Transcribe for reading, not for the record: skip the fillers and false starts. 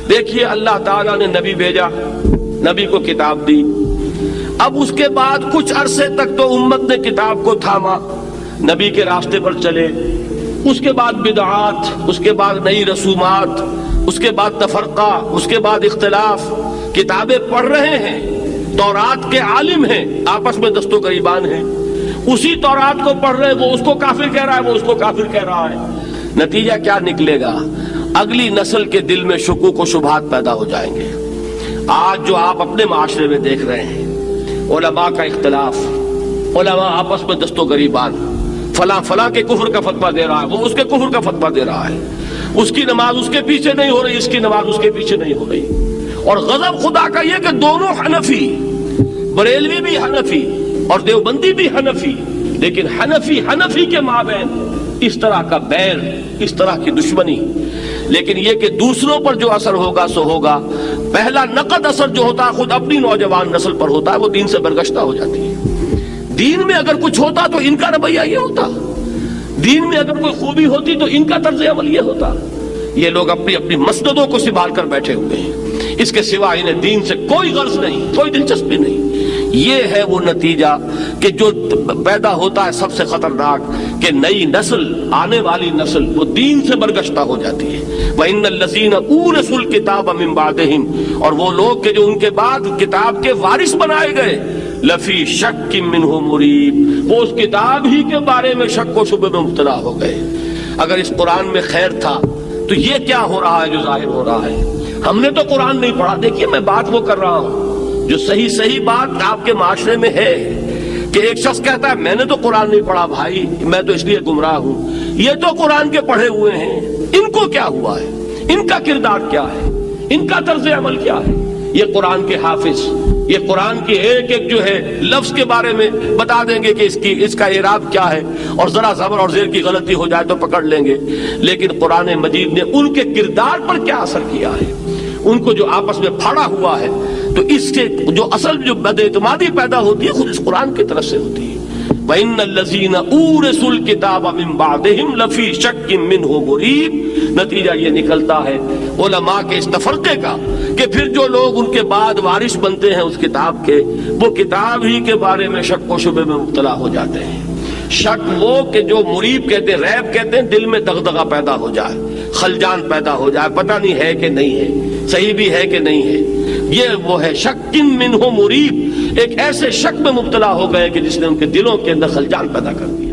دیکھیے اللہ تعالیٰ نے نبی بھیجا، نبی کو کتاب دی، اب اس کے بعد کچھ عرصے تک تو امت نے کتاب کو تھاما، نبی کے راستے پر چلے، اس کے بعد بدعات، اس کے بعد نئی رسومات، اس کے بعد تفرقہ، اس کے بعد اختلاف، کتابیں پڑھ رہے ہیں، تورات کے عالم ہیں، آپس میں دست و گریبان ہیں، اسی تورات کو پڑھ رہے ہیں، وہ اس کو کافر کہہ رہا ہے، وہ اس کو کافر کہہ رہا ہے، نتیجہ کیا نکلے گا؟ اگلی نسل کے دل میں شکوک و شبہات پیدا ہو جائیں گے۔ آج جو آپ اپنے معاشرے میں دیکھ رہے ہیں، علماء کا اختلاف، علماء آپس میں دست و گریبان، فلاں فلاں کے کفر کا فتویٰ دے رہا ہے، وہ اس کے کفر کا فتویٰ دے رہا ہے، اس کی نماز اس کے پیچھے نہیں ہو رہی، اس کی نماز اس کے پیچھے نہیں ہو رہی، اور غضب خدا کا یہ کہ دونوں حنفی، بریلوی بھی حنفی اور دیوبندی بھی حنفی، لیکن حنفی کے مابین اس طرح کا بیر، اس طرح کی دشمنی۔ لیکن یہ کہ دوسروں پر جو اثر ہوگا سو ہوگا، پہلا نقد اثر جو ہوتا ہے خود اپنی نوجوان نسل پر ہوتا ہے، وہ دین سے برگشتہ ہو جاتی ہے۔ دین میں اگر کچھ ہوتا تو ان کا رویہ یہ ہوتا، دین میں اگر کوئی خوبی ہوتی تو ان کا طرز عمل یہ ہوتا۔ یہ لوگ اپنی اپنی مسندوں کو سنبھال کر بیٹھے ہوئے ہیں، اس کے سوا انہیں دین سے کوئی غرض نہیں، کوئی دلچسپی نہیں۔ یہ ہے وہ نتیجہ کہ جو پیدا ہوتا ہے سب سے خطرناک، کہ نئی نسل، آنے والی نسل وہ دین سے برگشتہ ہو جاتی ہے۔ وَإِنَّ الَّذِينَ أُورِثُوا الْكِتَابَ مِن بَعْدِهِمْ، اور وہ لوگ کہ جو ان کے بعد کتاب کے وارث بنائے گئے، لفی شک منہ مریب، وہ اس کتاب ہی کے بارے میں شک و شبہ میں مبتلا ہو گئے۔ اگر اس قرآن میں خیر تھا تو یہ کیا ہو رہا ہے جو ظاہر ہو رہا ہے؟ ہم نے تو قرآن نہیں پڑھا۔ دیکھیے میں بات وہ کر رہا ہوں جو صحیح بات آپ کے معاشرے میں ہے، کہ ایک شخص کہتا ہے میں نے تو قرآن نہیں پڑھا بھائی، میں تو اس لیے گمراہ ہوں، یہ تو قرآن کے پڑھے ہوئے ہیں، ان کو کیا ہوا ہے، ان کا کردار کیا ہے، ان کا طرز عمل کیا ہے؟ یہ قرآن کے حافظ، یہ قرآن کی ایک ایک جو ہے لفظ کے بارے میں بتا دیں گے کہ اس کا اعراب کیا ہے، اور ذرا زبر اور زیر کی غلطی ہو جائے تو پکڑ لیں گے، لیکن قرآن مجید نے ان کے کردار پر کیا اثر کیا ہے، ان کو جو آپس میں پھاڑا ہوا ہے، تو اس سے جو اصل جو بد اعتمادی پیدا ہوتی ہے خود اس قرآن کی طرف سے ہوتی ہے۔ وَإِنَّ الَّذِينَ أُورِثُوا الْكِتَابَ مِن بَعْدِهِمْ لَفِي شَكٍّ مِّنْهُ مُرِيبٍ۔ نتیجہ یہ نکلتا ہے علماء کے اس تفرقے کا کہ پھر جو لوگ ان کے بعد وارث بنتے ہیں اس کتاب کے، وہ کتاب ہی کے بارے میں شک و شبہ میں مبتلا ہو جاتے ہیں۔ شک وہ کہ جو مریب کہتے ہیں، ریب کہتے ہیں، دل میں دغدغہ پیدا ہو جائے، خلجان پیدا ہو جائے، پتہ نہیں ہے کہ نہیں ہے، صحیح بھی ہے کہ نہیں ہے، یہ وہ ہے شک منہ مریب، ایک ایسے شک میں مبتلا ہو گئے کہ جس نے ان کے دلوں کے اندر خلجان پیدا کر دیا۔